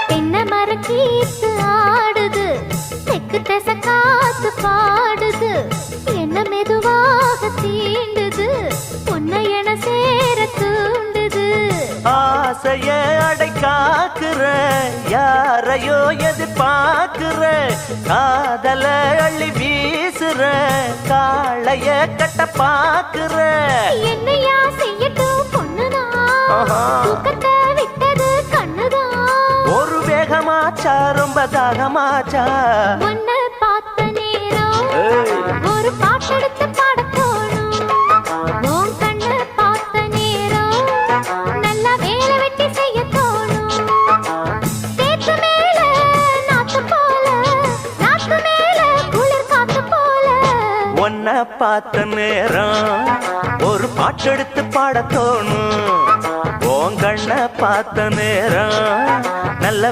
தென்னை மரம் கீத்து ஆடுது, தெக்கு திச காத்து பாடுது, என்ன மெதுவாக தீண்டுது, உன்னை என சேர தூண்டுது. ஆசைய அடை காக்குற, யாரையோ எதிர்பார்க்கிற, காதல அள்ளி வீசுற, காளைய கட்ட பாக்குற. என்னையா செய்யட்டும் பொண்ணுதான், தூக்கத்தை விட்டது கண்ணுதான். ஒரு வேகமாச்சா ரொம்ப தாகமாச்சா, உன்னை பார்த்த நேரம் ஒரு பாட்டெடுத்து பாட தோணும். உன் கண்ணை பார்த்த நேரம் நல்லா வேலை வெட்டி செய்ய தோணும். தேக்கு மேல நாத்து போல, நாத்து மேல குளிர் காத்து போல. உன்னை பார்த்த நேரம் ஒரு பாட்டெடுத்து பாட தோணும். உன் கண்ணை பார்த்த நேரம் நல்ல